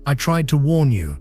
I tried to warn you.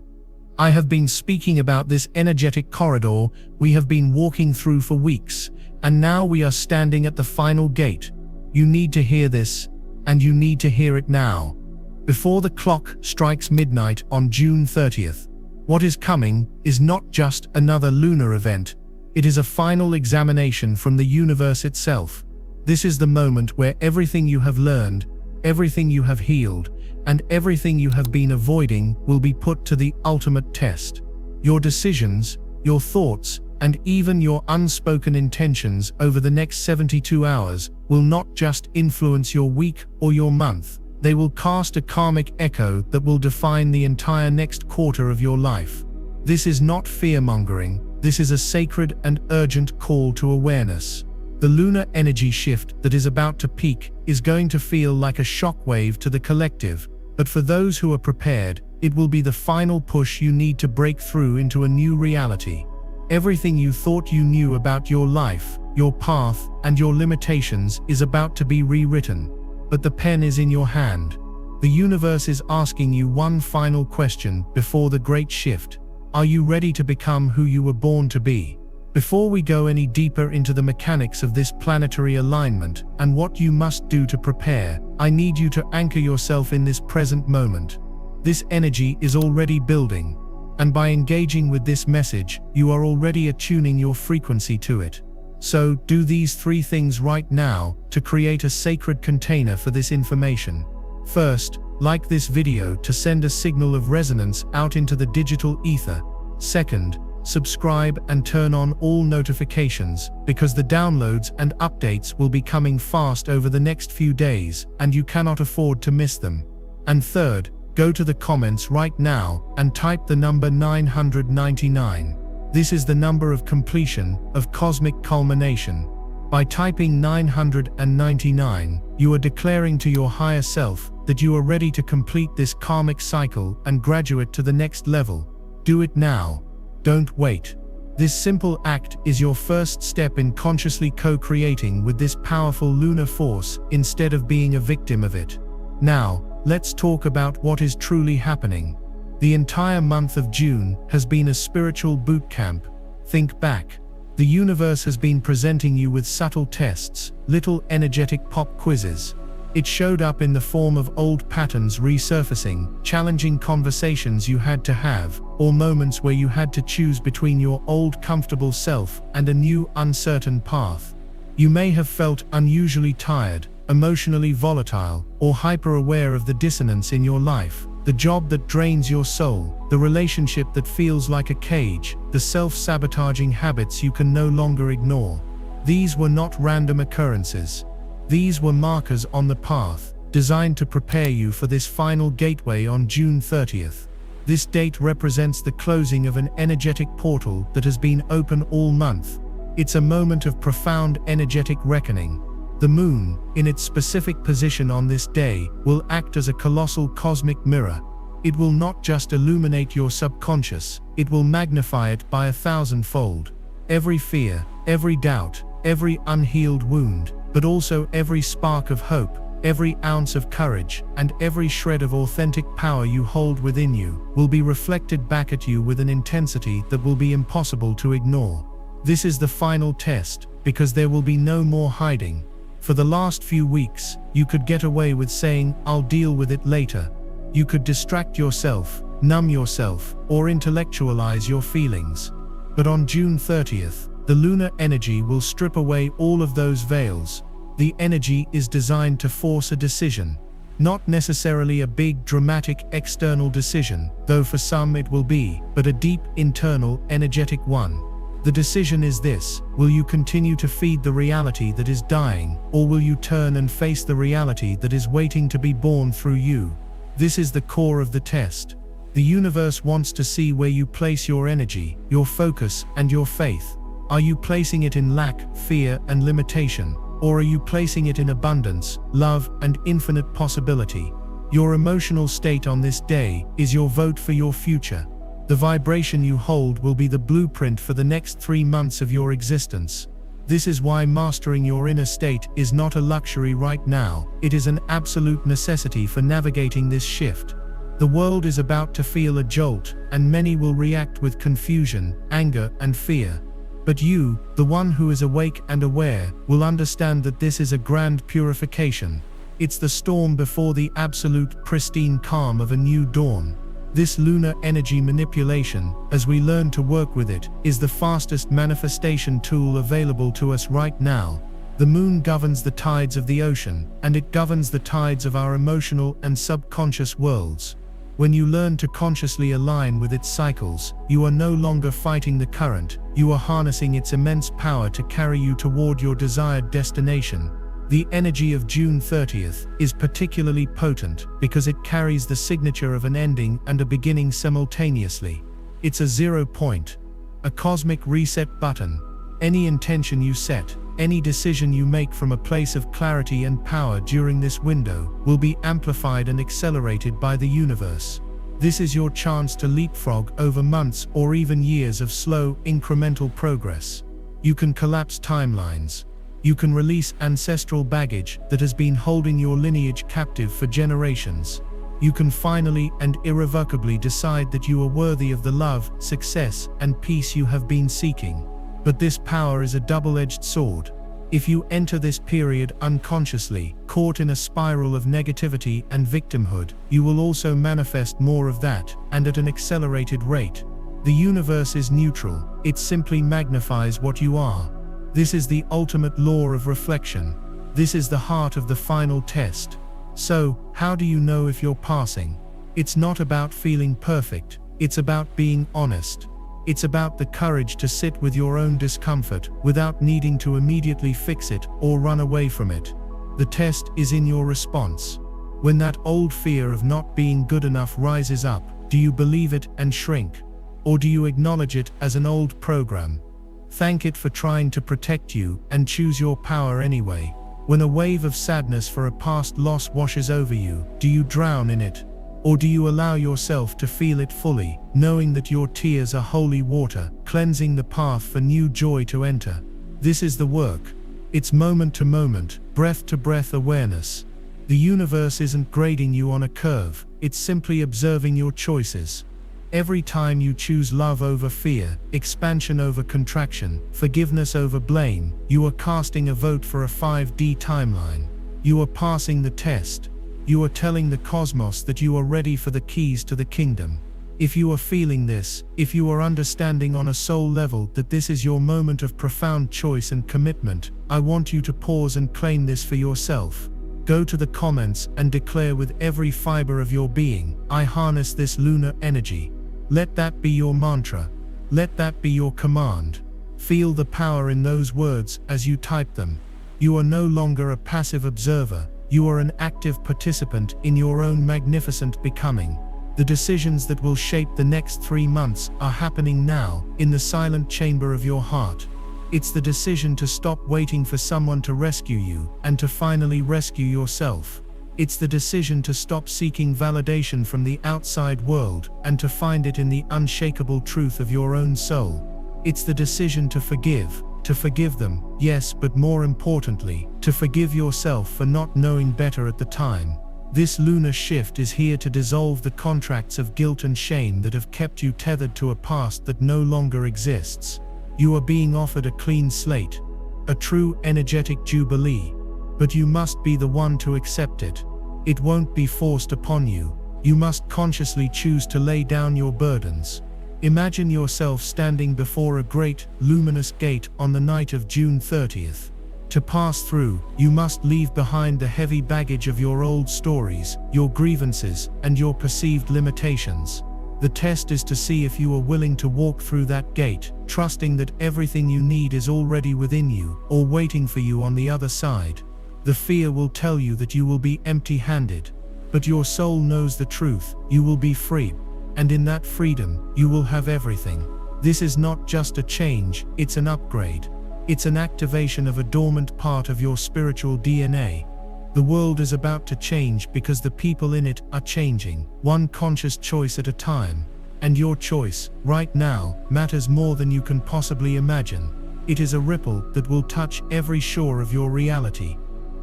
I have been speaking about this energetic corridor we have been walking through for weeks, and now we are standing at the final gate. You need to hear this, and you need to hear it now. Before the clock strikes midnight on June 30th, what is coming is not just another lunar event, it is a final examination from the universe itself. This is the moment where everything you have learned, everything you have healed, and everything you have been avoiding will be put to the ultimate test. Your decisions, your thoughts, and even your unspoken intentions over the next 72 hours will not just influence your week or your month, they will cast a karmic echo that will define the entire next quarter of your life. This is not fear-mongering, this is a sacred and urgent call to awareness. The lunar energy shift that is about to peak is going to feel like a shockwave to the collective, but for those who are prepared, it will be the final push you need to break through into a new reality. Everything you thought you knew about your life, your path, and your limitations is about to be rewritten. But the pen is in your hand. The universe is asking you one final question before the great shift. Are you ready to become who you were born to be? Before we go any deeper into the mechanics of this planetary alignment and what you must do to prepare, I need you to anchor yourself in this present moment. This energy is already building, and by engaging with this message, you are already attuning your frequency to it. So, do these 3 things right now to create a sacred container for this information. First, like this video to send a signal of resonance out into the digital ether. Second, subscribe and turn on all notifications, because the downloads and updates will be coming fast over the next few days, and you cannot afford to miss them. And third, go to the comments right now and type the number 999. This is the number of completion, of cosmic culmination. By typing 999, you are declaring to your higher self that you are ready to complete this karmic cycle and graduate to the next level. Do it now. Don't wait. This simple act is your first step in consciously co-creating with this powerful lunar force instead of being a victim of it. Now, let's talk about what is truly happening. The entire month of June has been a spiritual boot camp. Think back. The universe has been presenting you with subtle tests, little energetic pop quizzes. It showed up in the form of old patterns resurfacing, challenging conversations you had to have, or moments where you had to choose between your old comfortable self and a new uncertain path. You may have felt unusually tired, emotionally volatile, or hyper-aware of the dissonance in your life. The job that drains your soul, the relationship that feels like a cage, the self-sabotaging habits you can no longer ignore. These were not random occurrences. These were markers on the path, designed to prepare you for this final gateway on June 30th. This date represents the closing of an energetic portal that has been open all month. It's a moment of profound energetic reckoning. The moon, in its specific position on this day, will act as a colossal cosmic mirror. It will not just illuminate your subconscious, it will magnify it by 1,000-fold. Every fear, every doubt, every unhealed wound, but also every spark of hope, every ounce of courage, and every shred of authentic power you hold within you, will be reflected back at you with an intensity that will be impossible to ignore. This is the final test, because there will be no more hiding. For the last few weeks, you could get away with saying, "I'll deal with it later." You could distract yourself, numb yourself, or intellectualize your feelings. But on June 30th, the lunar energy will strip away all of those veils. The energy is designed to force a decision. Not necessarily a big, dramatic external decision, though for some it will be, but a deep, internal, energetic one. The decision is this: will you continue to feed the reality that is dying, or will you turn and face the reality that is waiting to be born through you? This is the core of the test. The universe wants to see where you place your energy, your focus, and your faith. Are you placing it in lack, fear, and limitation? Or are you placing it in abundance, love, and infinite possibility? Your emotional state on this day is your vote for your future. The vibration you hold will be the blueprint for the next 3 months of your existence. This is why mastering your inner state is not a luxury right now, it is an absolute necessity for navigating this shift. The world is about to feel a jolt, and many will react with confusion, anger, and fear. But you, the one who is awake and aware, will understand that this is a grand purification. It's the storm before the absolute pristine calm of a new dawn. This lunar energy manipulation, as we learn to work with it, is the fastest manifestation tool available to us right now. The moon governs the tides of the ocean, and it governs the tides of our emotional and subconscious worlds. When you learn to consciously align with its cycles, you are no longer fighting the current, you are harnessing its immense power to carry you toward your desired destination. The energy of June 30th is particularly potent because it carries the signature of an ending and a beginning simultaneously. It's a 0 point, a cosmic reset button. Any intention you set, any decision you make from a place of clarity and power during this window will be amplified and accelerated by the universe. This is your chance to leapfrog over months or even years of slow, incremental progress. You can collapse timelines. You can release ancestral baggage that has been holding your lineage captive for generations. You can finally and irrevocably decide that you are worthy of the love, success, and peace you have been seeking. But this power is a double-edged sword. If you enter this period unconsciously, caught in a spiral of negativity and victimhood, you will also manifest more of that, and at an accelerated rate. The universe is neutral, it simply magnifies what you are. This is the ultimate law of reflection. This is the heart of the final test. So, how do you know if you're passing? It's not about feeling perfect, it's about being honest. It's about the courage to sit with your own discomfort without needing to immediately fix it or run away from it. The test is in your response. When that old fear of not being good enough rises up, do you believe it and shrink? Or do you acknowledge it as an old program? Thank it for trying to protect you and choose your power anyway. When a wave of sadness for a past loss washes over you, do you drown in it? Or do you allow yourself to feel it fully, knowing that your tears are holy water, cleansing the path for new joy to enter? This is the work. It's moment to moment, breath to breath awareness. The universe isn't grading you on a curve, it's simply observing your choices. Every time you choose love over fear, expansion over contraction, forgiveness over blame, you are casting a vote for a 5D timeline. You are passing the test. You are telling the cosmos that you are ready for the keys to the kingdom. If you are feeling this, if you are understanding on a soul level that this is your moment of profound choice and commitment, I want you to pause and claim this for yourself. Go to the comments and declare with every fiber of your being, I harness this lunar energy. Let that be your mantra. Let that be your command. Feel the power in those words as you type them. You are no longer a passive observer. You are an active participant in your own magnificent becoming. The decisions that will shape the next 3 months are happening now, in the silent chamber of your heart. It's the decision to stop waiting for someone to rescue you, and to finally rescue yourself. It's the decision to stop seeking validation from the outside world, and to find it in the unshakable truth of your own soul. It's the decision to forgive them, yes, but more importantly, to forgive yourself for not knowing better at the time. This lunar shift is here to dissolve the contracts of guilt and shame that have kept you tethered to a past that no longer exists. You are being offered a clean slate, a true energetic jubilee. But you must be the one to accept it. It won't be forced upon you. You must consciously choose to lay down your burdens. Imagine yourself standing before a great, luminous gate on the night of June 30th. To pass through, you must leave behind the heavy baggage of your old stories, your grievances, and your perceived limitations. The test is to see if you are willing to walk through that gate, trusting that everything you need is already within you, or waiting for you on the other side. The fear will tell you that you will be empty-handed. But your soul knows the truth, you will be free. And in that freedom, you will have everything. This is not just a change, it's an upgrade. It's an activation of a dormant part of your spiritual DNA. The world is about to change because the people in it are changing, one conscious choice at a time. And your choice, right now, matters more than you can possibly imagine. It is a ripple that will touch every shore of your reality.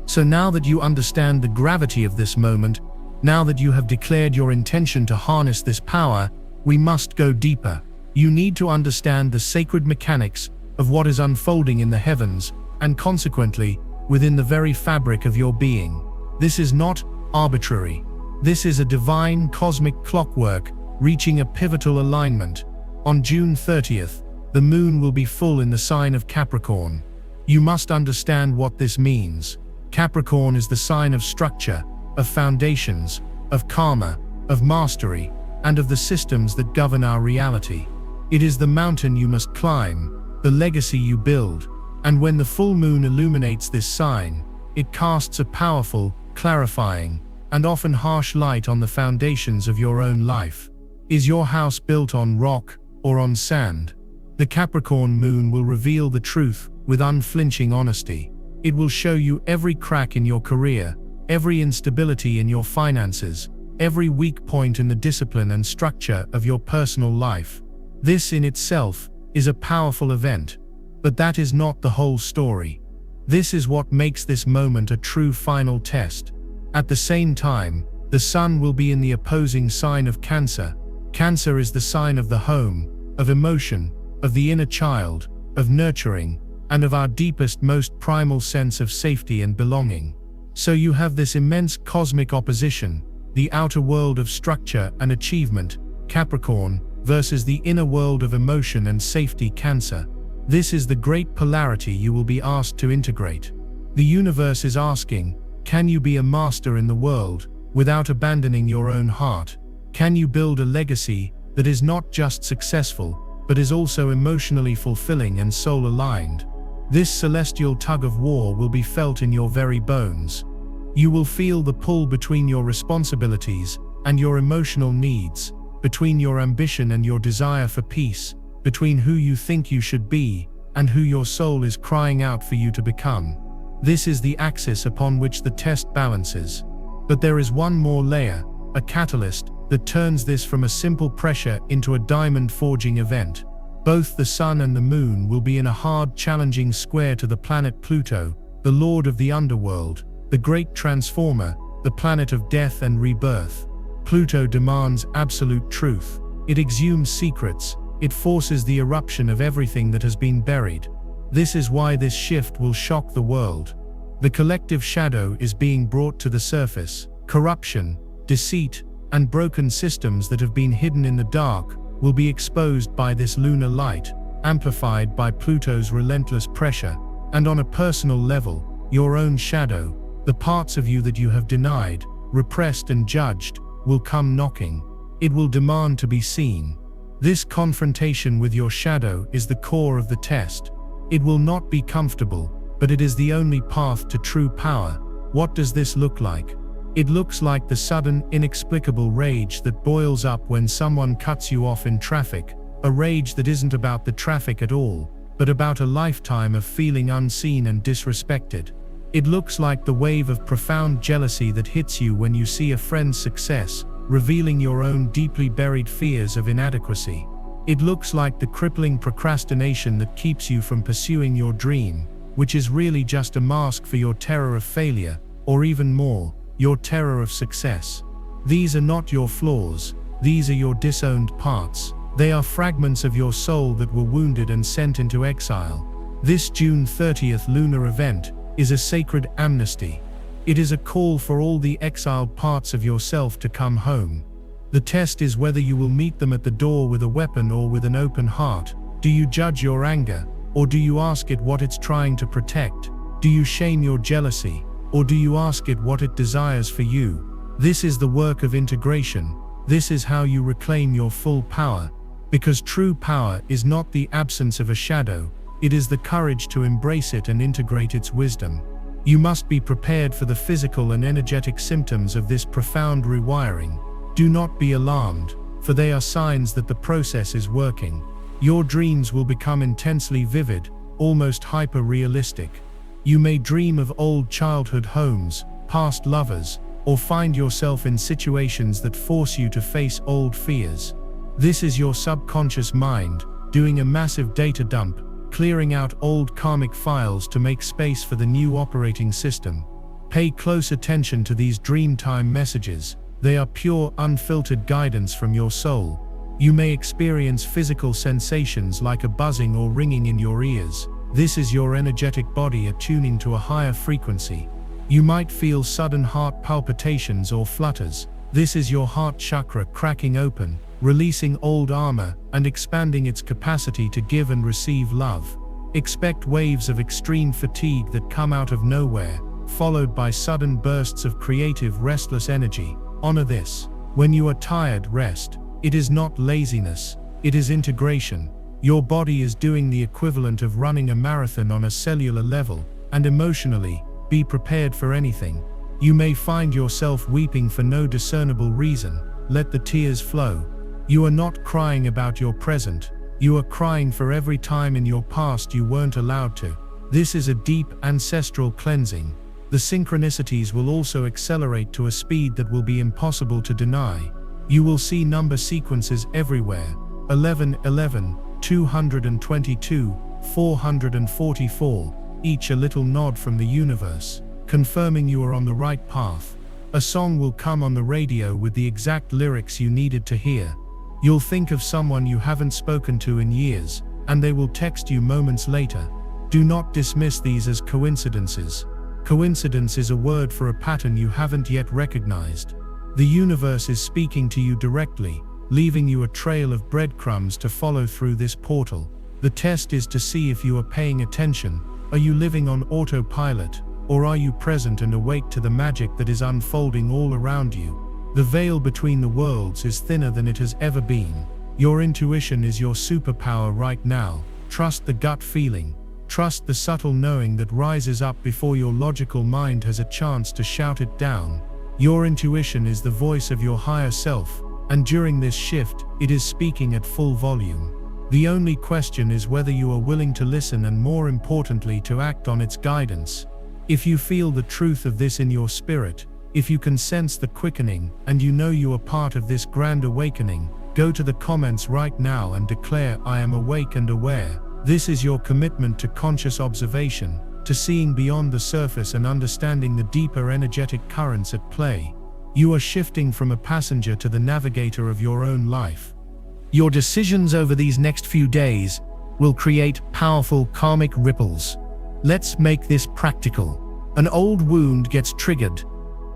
So now that you understand the gravity of this moment, Now that you have declared your intention to harness this power, we must go deeper. You need to understand the sacred mechanics of what is unfolding in the heavens, and consequently, within the very fabric of your being. This is not arbitrary. This is a divine cosmic clockwork reaching a pivotal alignment. On June 30th, the moon will be full in the sign of Capricorn. You must understand what this means. Capricorn is the sign of structure, of foundations, of karma, of mastery, and of the systems that govern our reality. It is the mountain you must climb, the legacy you build, and when the full moon illuminates this sign, it casts a powerful, clarifying, and often harsh light on the foundations of your own life. Is your house built on rock or on sand? The Capricorn moon will reveal the truth with unflinching honesty. It will show you every crack in your career, every instability in your finances, every weak point in the discipline and structure of your personal life. This in itself is a powerful event, but that is not the whole story. This is what makes this moment a true final test. At the same time, the sun will be in the opposing sign of Cancer. Cancer is the sign of the home, of emotion, of the inner child, of nurturing, and of our deepest, most primal sense of safety and belonging. So you have this immense cosmic opposition, the outer world of structure and achievement, Capricorn, versus the inner world of emotion and safety, Cancer. This is the great polarity you will be asked to integrate. The universe is asking, can you be a master in the world without abandoning your own heart? Can you build a legacy that is not just successful, but is also emotionally fulfilling and soul-aligned? This celestial tug of war will be felt in your very bones. You will feel the pull between your responsibilities and your emotional needs, between your ambition and your desire for peace, between who you think you should be and who your soul is crying out for you to become. This is the axis upon which the test balances. But there is one more layer, a catalyst, that turns this from a simple pressure into a diamond-forging event. Both the sun and the moon will be in a hard, challenging square to the planet Pluto, the lord of the underworld, the great transformer, the planet of death and rebirth. Pluto demands absolute truth. It exhumes secrets. It forces the eruption of everything that has been buried. This is why this shift will shock the world. The collective shadow is being brought to the surface. Corruption, deceit, and broken systems that have been hidden in the dark will be exposed by this lunar light, amplified by Pluto's relentless pressure. And on a personal level, your own shadow, the parts of you that you have denied, repressed and judged, will come knocking. It will demand to be seen. This confrontation with your shadow is the core of the test. It will not be comfortable, but it is the only path to true power. What does this look like? It looks like the sudden, inexplicable rage that boils up when someone cuts you off in traffic, a rage that isn't about the traffic at all, but about a lifetime of feeling unseen and disrespected. It looks like the wave of profound jealousy that hits you when you see a friend's success, revealing your own deeply buried fears of inadequacy. It looks like the crippling procrastination that keeps you from pursuing your dream, which is really just a mask for your terror of failure, or even more, your terror of success. These are not your flaws, these are your disowned parts. They are fragments of your soul that were wounded and sent into exile. This June 30th lunar event is a sacred amnesty. It is a call for all the exiled parts of yourself to come home. The test is whether you will meet them at the door with a weapon or with an open heart. Do you judge your anger, or do you ask it what it's trying to protect? Do you shame your jealousy, or do you ask it what it desires for you? This is the work of integration. This is how you reclaim your full power. Because true power is not the absence of a shadow, it is the courage to embrace it and integrate its wisdom. You must be prepared for the physical and energetic symptoms of this profound rewiring. Do not be alarmed, for they are signs that the process is working. Your dreams will become intensely vivid, almost hyper-realistic. You may dream of old childhood homes, past lovers, or find yourself in situations that force you to face old fears. This is your subconscious mind doing a massive data dump, clearing out old karmic files to make space for the new operating system. Pay close attention to these dreamtime messages. They are pure, unfiltered guidance from your soul. You may experience physical sensations like a buzzing or ringing in your ears. This is your energetic body attuning to a higher frequency. You might feel sudden heart palpitations or flutters. This is your heart chakra cracking open, releasing old armor and expanding its capacity to give and receive love. Expect waves of extreme fatigue that come out of nowhere, followed by sudden bursts of creative, restless energy. Honor this. When you are tired, rest. It is not laziness, it is integration. Your body is doing the equivalent of running a marathon on a cellular level, and emotionally, be prepared for anything. You may find yourself weeping for no discernible reason. Let the tears flow. You are not crying about your present, you are crying for every time in your past you weren't allowed to. This is a deep ancestral cleansing. The synchronicities will also accelerate to a speed that will be impossible to deny. You will see number sequences everywhere. 11, 11, 222, 444, each a little nod from the universe, confirming you are on the right path. A song will come on the radio with the exact lyrics you needed to hear. You'll think of someone you haven't spoken to in years, and they will text you moments later. Do not dismiss these as coincidences. Coincidence is a word for a pattern you haven't yet recognized. The universe is speaking to you directly, leaving you a trail of breadcrumbs to follow through this portal. The test is to see if you are paying attention. Are you living on autopilot, or are you present and awake to the magic that is unfolding all around you? The veil between the worlds is thinner than it has ever been. Your intuition is your superpower right now. Trust the gut feeling. Trust the subtle knowing that rises up before your logical mind has a chance to shout it down. Your intuition is the voice of your higher self, and during this shift, it is speaking at full volume. The only question is whether you are willing to listen and, more importantly, to act on its guidance. If you feel the truth of this in your spirit, if you can sense the quickening, and you know you are part of this grand awakening, go to the comments right now and declare, "I am awake and aware." This is your commitment to conscious observation, to seeing beyond the surface and understanding the deeper energetic currents at play. You are shifting from a passenger to the navigator of your own life. Your decisions over these next few days will create powerful karmic ripples. Let's make this practical. An old wound gets triggered,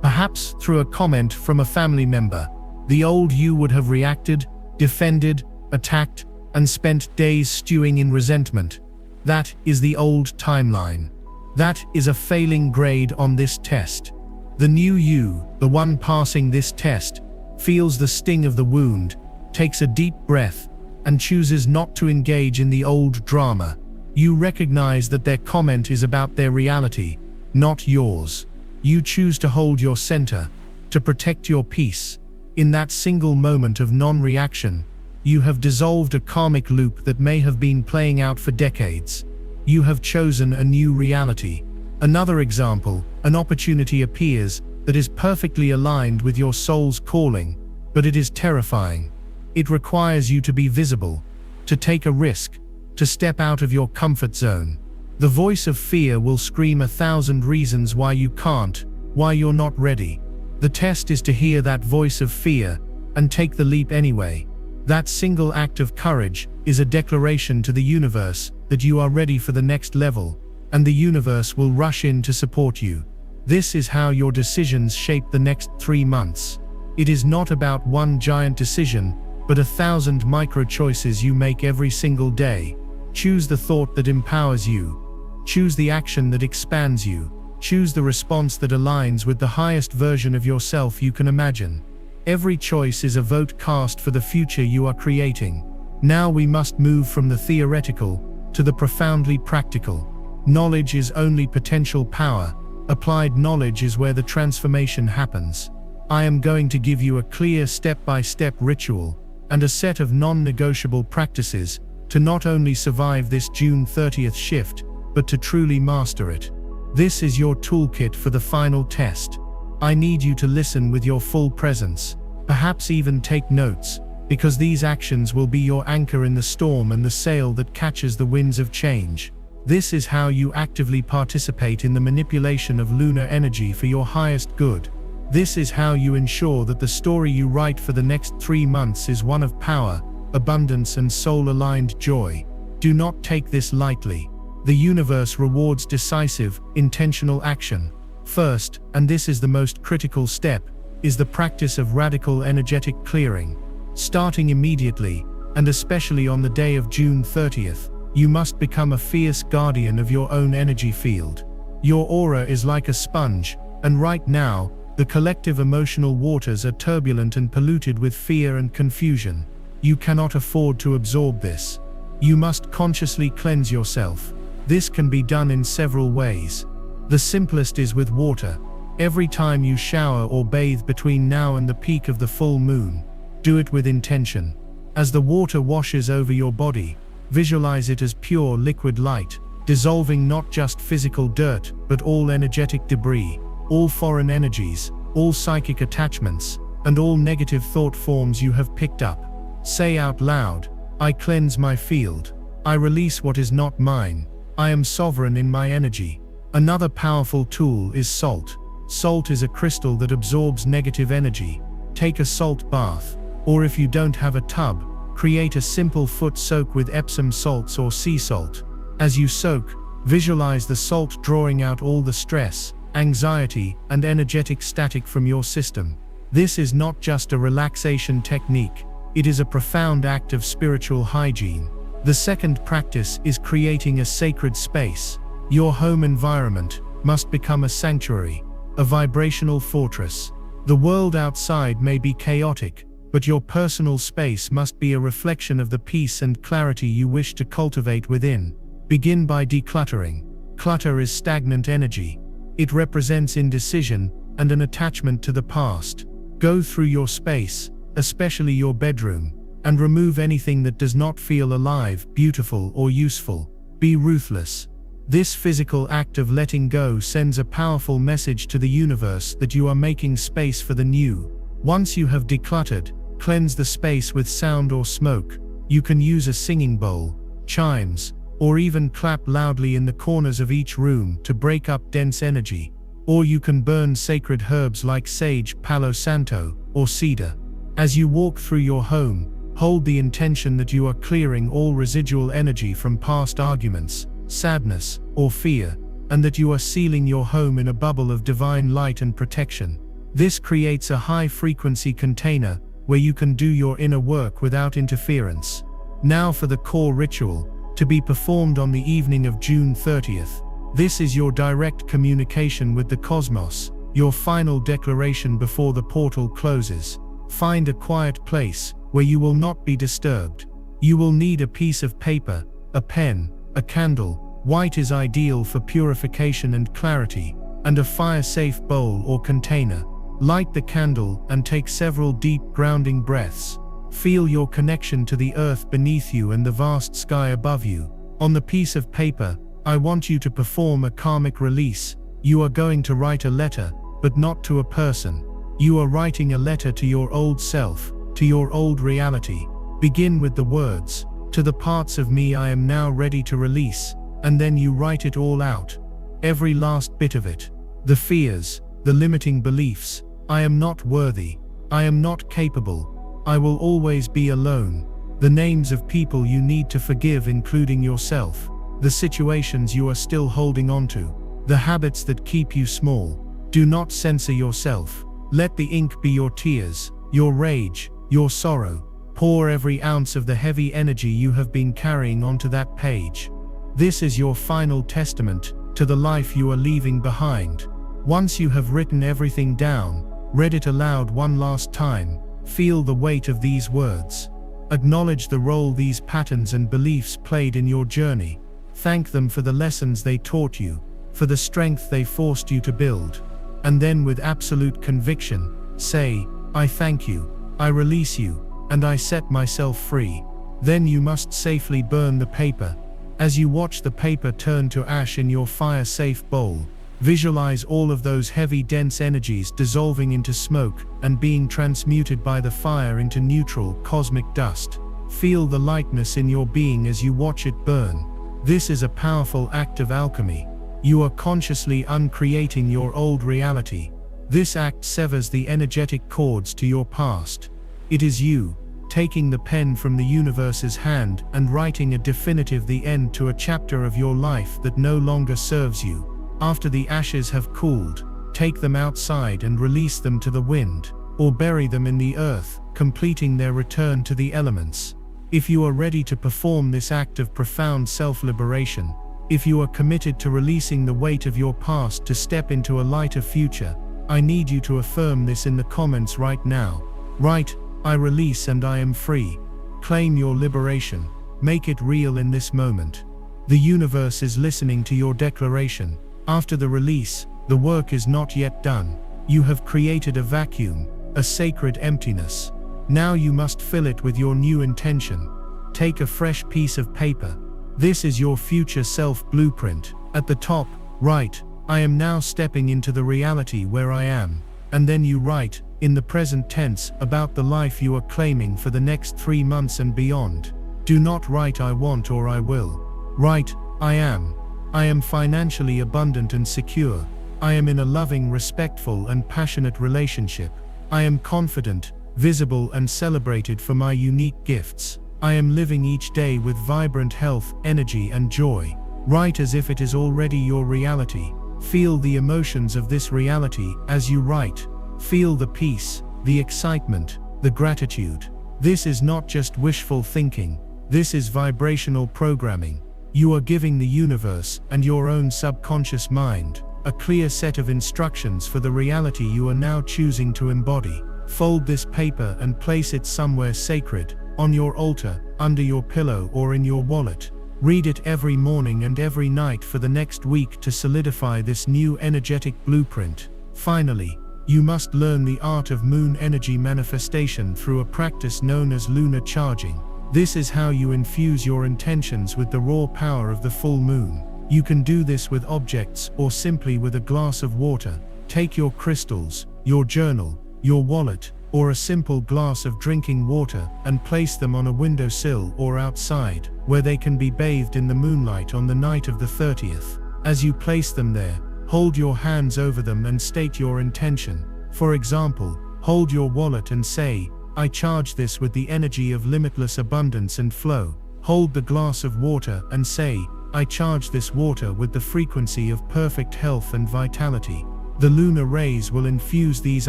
perhaps through a comment from a family member. The old you would have reacted, defended, attacked, and spent days stewing in resentment. That is the old timeline. That is a failing grade on this test. The new you, the one passing this test, feels the sting of the wound, takes a deep breath, and chooses not to engage in the old drama. You recognize that their comment is about their reality, not yours. You choose to hold your center, to protect your peace. In that single moment of non-reaction, you have dissolved a karmic loop that may have been playing out for decades. You have chosen a new reality. Another example, an opportunity appears that is perfectly aligned with your soul's calling, but it is terrifying. It requires you to be visible, to take a risk, to step out of your comfort zone. The voice of fear will scream 1,000 reasons why you can't, why you're not ready. The test is to hear that voice of fear and take the leap anyway. That single act of courage is a declaration to the universe that you are ready for the next level, and the universe will rush in to support you. This is how your decisions shape the next 3 months. It is not about one giant decision, but 1,000 micro choices you make every single day. Choose the thought that empowers you. Choose the action that expands you. Choose the response that aligns with the highest version of yourself you can imagine. Every choice is a vote cast for the future you are creating. Now we must move from the theoretical to the profoundly practical. Knowledge is only potential power. Applied knowledge is where the transformation happens. I am going to give you a clear step-by-step ritual and a set of non-negotiable practices to not only survive this June 30th shift, but to truly master it. This is your toolkit for the final test. I need you to listen with your full presence, perhaps even take notes, because these actions will be your anchor in the storm and the sail that catches the winds of change. This is how you actively participate in the manipulation of lunar energy for your highest good. This is how you ensure that the story you write for the next 3 months is one of power, abundance, and soul-aligned joy. Do not take this lightly. The universe rewards decisive, intentional action. First, and this is the most critical step, is the practice of radical energetic clearing. Starting immediately, and especially on the day of June 30th, you must become a fierce guardian of your own energy field. Your aura is like a sponge, and right now, the collective emotional waters are turbulent and polluted with fear and confusion. You cannot afford to absorb this. You must consciously cleanse yourself. This can be done in several ways. The simplest is with water. Every time you shower or bathe between now and the peak of the full moon, do it with intention. As the water washes over your body, visualize it as pure liquid light, dissolving not just physical dirt, but all energetic debris, all foreign energies, all psychic attachments, and all negative thought forms you have picked up. Say out loud, I cleanse my field. I release what is not mine. I am sovereign in my energy. Another powerful tool is salt. Salt is a crystal that absorbs negative energy. Take a salt bath, or if you don't have a tub, create a simple foot soak with Epsom salts or sea salt. As you soak, visualize the salt drawing out all the stress, anxiety, and energetic static from your system. This is not just a relaxation technique, it is a profound act of spiritual hygiene. The second practice is creating a sacred space. Your home environment must become a sanctuary, a vibrational fortress. The world outside may be chaotic, but your personal space must be a reflection of the peace and clarity you wish to cultivate within. Begin by decluttering. Clutter is stagnant energy. It represents indecision and an attachment to the past. Go through your space, especially your bedroom, and remove anything that does not feel alive, beautiful, or useful. Be ruthless. This physical act of letting go sends a powerful message to the universe that you are making space for the new. Once you have decluttered, cleanse the space with sound or smoke. You can use a singing bowl, chimes, or even clap loudly in the corners of each room to break up dense energy. Or you can burn sacred herbs like sage, palo santo, or cedar. As you walk through your home, hold the intention that you are clearing all residual energy from past arguments, sadness, or fear, and that you are sealing your home in a bubble of divine light and protection. This creates a high-frequency container where you can do your inner work without interference. Now for the core ritual, to be performed on the evening of June 30th. This is your direct communication with the cosmos, your final declaration before the portal closes. Find a quiet place where you will not be disturbed. You will need a piece of paper, a pen, a candle. White is ideal for purification and clarity, and a fire-safe bowl or container. Light the candle and take several deep grounding breaths. Feel your connection to the earth beneath you and the vast sky above you. On the piece of paper, I want you to perform a karmic release. You are going to write a letter, but not to a person. You are writing a letter to your old self, to your old reality. Begin with the words, "To the parts of me I am now ready to release," and then you write it all out. Every last bit of it. The fears, the limiting beliefs. I am not worthy. I am not capable. I will always be alone. The names of people you need to forgive, including yourself. The situations you are still holding on to. The habits that keep you small. Do not censor yourself. Let the ink be your tears, your rage, your sorrow. Pour every ounce of the heavy energy you have been carrying onto that page. This is your final testament to the life you are leaving behind. Once you have written everything down, read it aloud one last time. Feel the weight of these words. Acknowledge the role these patterns and beliefs played in your journey. Thank them for the lessons they taught you, for the strength they forced you to build. And then with absolute conviction, say, I thank you, I release you, and I set myself free. Then you must safely burn the paper. As you watch the paper turn to ash in your fire-safe bowl, visualize all of those heavy, dense energies dissolving into smoke and being transmuted by the fire into neutral, cosmic dust. Feel the lightness in your being as you watch it burn. This is a powerful act of alchemy. You are consciously uncreating your old reality. This act severs the energetic cords to your past. It is you, taking the pen from the universe's hand and writing a definitive the end to a chapter of your life that no longer serves you. After the ashes have cooled, take them outside and release them to the wind, or bury them in the earth, completing their return to the elements. If you are ready to perform this act of profound self-liberation, if you are committed to releasing the weight of your past to step into a lighter future, I need you to affirm this in the comments right now. Write, "I release and I am free." Claim your liberation. Make it real in this moment. The universe is listening to your declaration. After the release, the work is not yet done. You have created a vacuum, a sacred emptiness. Now you must fill it with your new intention. Take a fresh piece of paper. This is your future self blueprint. At the top, write, "I am now stepping into the reality where I am." And then you write, in the present tense, about the life you are claiming for the next 3 months and beyond. Do not write "I want" or "I will." Write, "I am." I am financially abundant and secure. I am in a loving, respectful, and passionate relationship. I am confident, visible, and celebrated for my unique gifts. I am living each day with vibrant health, energy, and joy. Write as if it is already your reality. Feel the emotions of this reality as you write. Feel the peace, the excitement, the gratitude. This is not just wishful thinking. This is vibrational programming. You are giving the universe and your own subconscious mind a clear set of instructions for the reality you are now choosing to embody. Fold this paper and place it somewhere sacred, on your altar, under your pillow, or in your wallet. Read it every morning and every night for the next week to solidify this new energetic blueprint. Finally, you must learn the art of moon energy manifestation through a practice known as lunar charging. This is how you infuse your intentions with the raw power of the full moon. You can do this with objects or simply with a glass of water. Take your crystals, your journal, your wallet, or a simple glass of drinking water and place them on a windowsill or outside, where they can be bathed in the moonlight on the night of the 30th. As you place them there, hold your hands over them and state your intention. For example, hold your wallet and say, "I charge this with the energy of limitless abundance and flow." Hold the glass of water and say, "I charge this water with the frequency of perfect health and vitality." The lunar rays will infuse these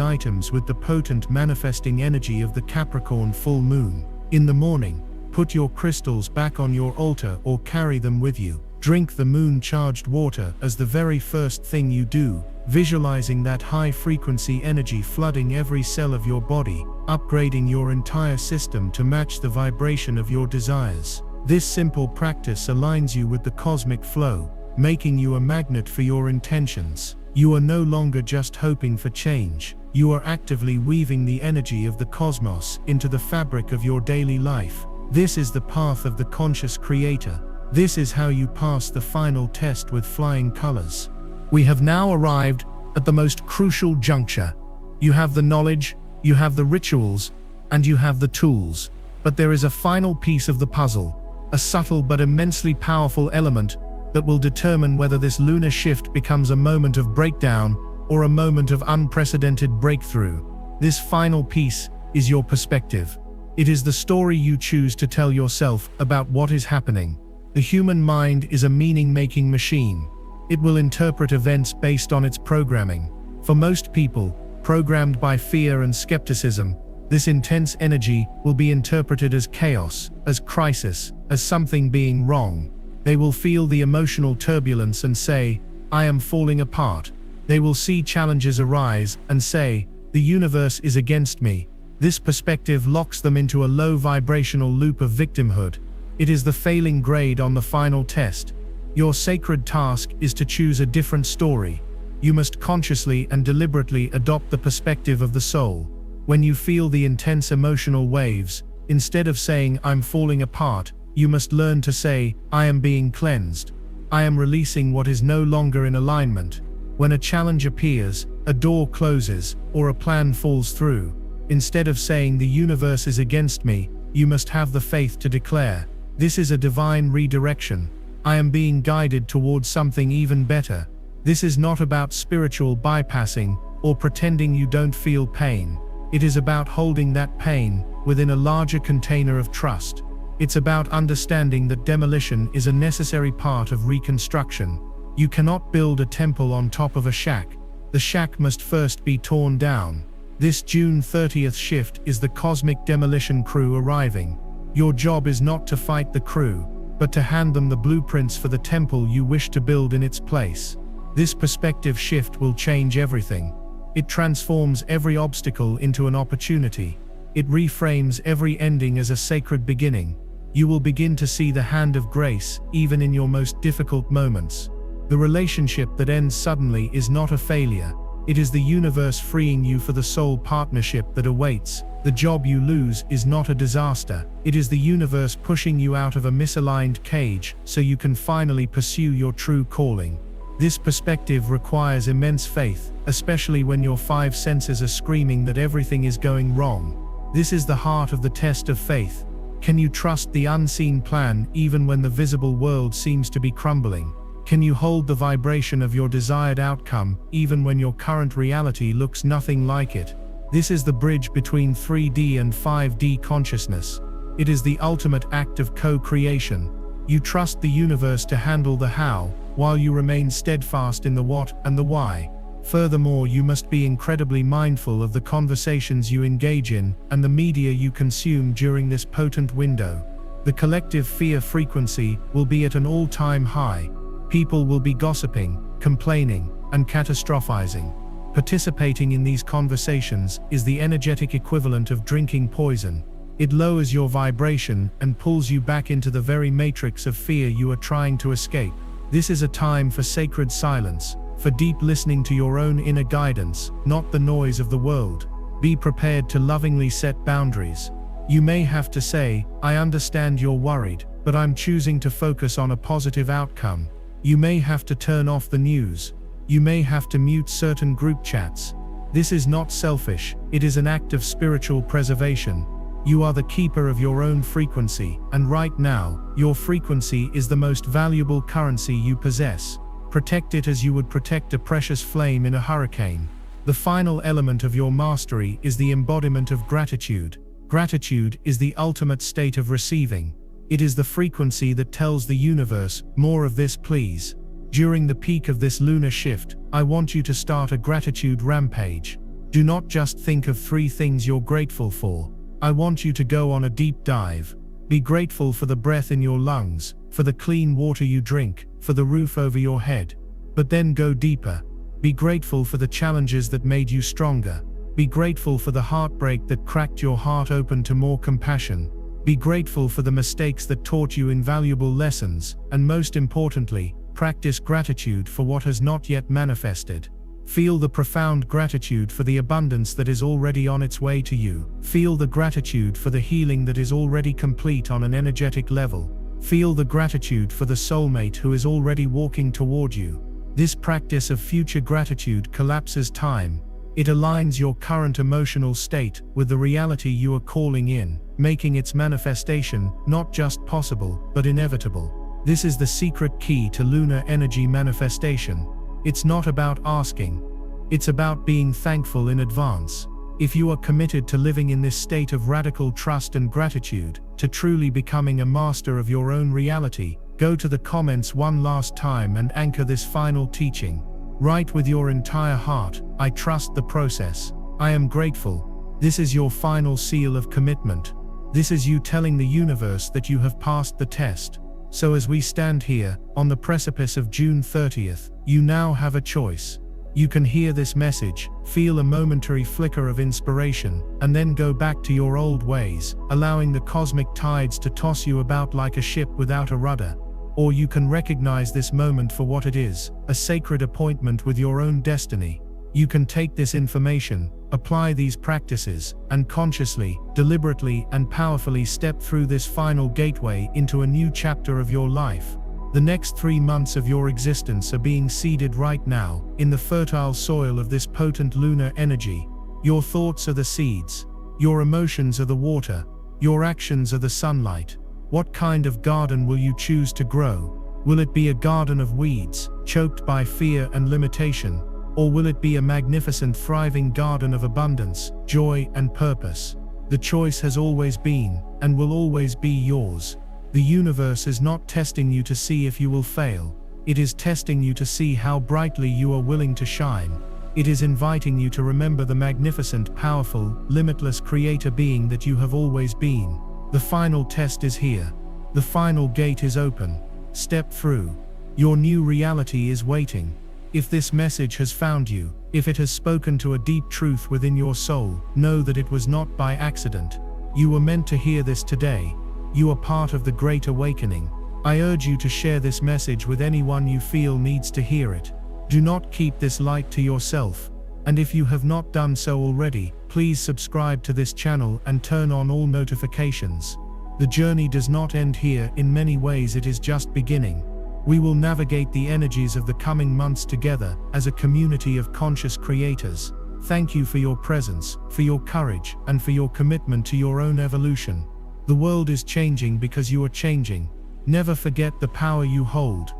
items with the potent manifesting energy of the Capricorn full moon. In the morning, put your crystals back on your altar or carry them with you. Drink the moon-charged water as the very first thing you do, visualizing that high-frequency energy flooding every cell of your body, upgrading your entire system to match the vibration of your desires. This simple practice aligns you with the cosmic flow, making you a magnet for your intentions. You are no longer just hoping for change. You are actively weaving the energy of the cosmos into the fabric of your daily life. This is the path of the conscious creator. This is how you pass the final test with flying colors. We have now arrived at the most crucial juncture. You have the knowledge, you have the rituals, and you have the tools. But there is a final piece of the puzzle, a subtle but immensely powerful element that will determine whether this lunar shift becomes a moment of breakdown or a moment of unprecedented breakthrough. This final piece is your perspective. It is the story you choose to tell yourself about what is happening. The human mind is a meaning-making machine. It will interpret events based on its programming. For most people, programmed by fear and skepticism, this intense energy will be interpreted as chaos, as crisis, as something being wrong. They will feel the emotional turbulence and say, "I am falling apart." They will see challenges arise and say, "The universe is against me." This perspective locks them into a low vibrational loop of victimhood. It is the failing grade on the final test. Your sacred task is to choose a different story. You must consciously and deliberately adopt the perspective of the soul. When you feel the intense emotional waves, instead of saying, "I'm falling apart," you must learn to say, "I am being cleansed. I am releasing what is no longer in alignment." When a challenge appears, a door closes, or a plan falls through, instead of saying, "The universe is against me," you must have the faith to declare, "This is a divine redirection. I am being guided towards something even better." This is not about spiritual bypassing, or pretending you don't feel pain. It is about holding that pain within a larger container of trust. It's about understanding that demolition is a necessary part of reconstruction. You cannot build a temple on top of a shack. The shack must first be torn down. This June 30th shift is the cosmic demolition crew arriving. Your job is not to fight the crew, but to hand them the blueprints for the temple you wish to build in its place. This perspective shift will change everything. It transforms every obstacle into an opportunity. It reframes every ending as a sacred beginning. You will begin to see the hand of grace, even in your most difficult moments. The relationship that ends suddenly is not a failure. It is the universe freeing you for the soul partnership that awaits. The job you lose is not a disaster. It is the universe pushing you out of a misaligned cage so you can finally pursue your true calling. This perspective requires immense faith, especially when your five senses are screaming that everything is going wrong. This is the heart of the test of faith. Can you trust the unseen plan even when the visible world seems to be crumbling? Can you hold the vibration of your desired outcome even when your current reality looks nothing like it? This is the bridge between 3D and 5D consciousness. It is the ultimate act of co-creation. You trust the universe to handle the how, while you remain steadfast in the what and the why. Furthermore, you must be incredibly mindful of the conversations you engage in and the media you consume during this potent window. The collective fear frequency will be at an all-time high. People will be gossiping, complaining, and catastrophizing. Participating in these conversations is the energetic equivalent of drinking poison. It lowers your vibration and pulls you back into the very matrix of fear you are trying to escape. This is a time for sacred silence, for deep listening to your own inner guidance, not the noise of the world. Be prepared to lovingly set boundaries. You may have to say, "I understand you're worried, but I'm choosing to focus on a positive outcome." You may have to turn off the news. You may have to mute certain group chats. This is not selfish, it is an act of spiritual preservation. You are the keeper of your own frequency, and right now, your frequency is the most valuable currency you possess. Protect it as you would protect a precious flame in a hurricane. The final element of your mastery is the embodiment of gratitude. Gratitude is the ultimate state of receiving. It is the frequency that tells the universe, "More of this, please." During the peak of this lunar shift, I want you to start a gratitude rampage. Do not just think of 3 things you're grateful for. I want you to go on a deep dive. Be grateful for the breath in your lungs, for the clean water you drink, for the roof over your head. But then go deeper. Be grateful for the challenges that made you stronger. Be grateful for the heartbreak that cracked your heart open to more compassion. Be grateful for the mistakes that taught you invaluable lessons, and most importantly, practice gratitude for what has not yet manifested. Feel the profound gratitude for the abundance that is already on its way to you. Feel the gratitude for the healing that is already complete on an energetic level. Feel the gratitude for the soulmate who is already walking toward you. This practice of future gratitude collapses time. It aligns your current emotional state with the reality you are calling in, making its manifestation not just possible, but inevitable. This is the secret key to lunar energy manifestation. It's not about asking. It's about being thankful in advance. If you are committed to living in this state of radical trust and gratitude, to truly becoming a master of your own reality, go to the comments one last time and anchor this final teaching. Write with your entire heart, "I trust the process. I am grateful." This is your final seal of commitment. This is you telling the universe that you have passed the test. So as we stand here, on the precipice of June 30th, you now have a choice. You can hear this message, feel a momentary flicker of inspiration, and then go back to your old ways, allowing the cosmic tides to toss you about like a ship without a rudder. Or you can recognize this moment for what it is, a sacred appointment with your own destiny. You can take this information, apply these practices, and consciously, deliberately, and powerfully step through this final gateway into a new chapter of your life. The next 3 months of your existence are being seeded right now, in the fertile soil of this potent lunar energy. Your thoughts are the seeds. Your emotions are the water. Your actions are the sunlight. What kind of garden will you choose to grow? Will it be a garden of weeds, choked by fear and limitation? Or will it be a magnificent, thriving garden of abundance, joy, and purpose? The choice has always been, and will always be yours. The universe is not testing you to see if you will fail. It is testing you to see how brightly you are willing to shine. It is inviting you to remember the magnificent, powerful, limitless creator being that you have always been. The final test is here. The final gate is open. Step through. Your new reality is waiting. If this message has found you, if it has spoken to a deep truth within your soul, know that it was not by accident. You were meant to hear this today. You are part of the Great Awakening. I urge you to share this message with anyone you feel needs to hear it. Do not keep this light to yourself. And if you have not done so already, please subscribe to this channel and turn on all notifications. The journey does not end here. In many ways it is just beginning. We will navigate the energies of the coming months together as a community of conscious creators. Thank you for your presence, for your courage, and for your commitment to your own evolution. The world is changing because you are changing. Never forget the power you hold.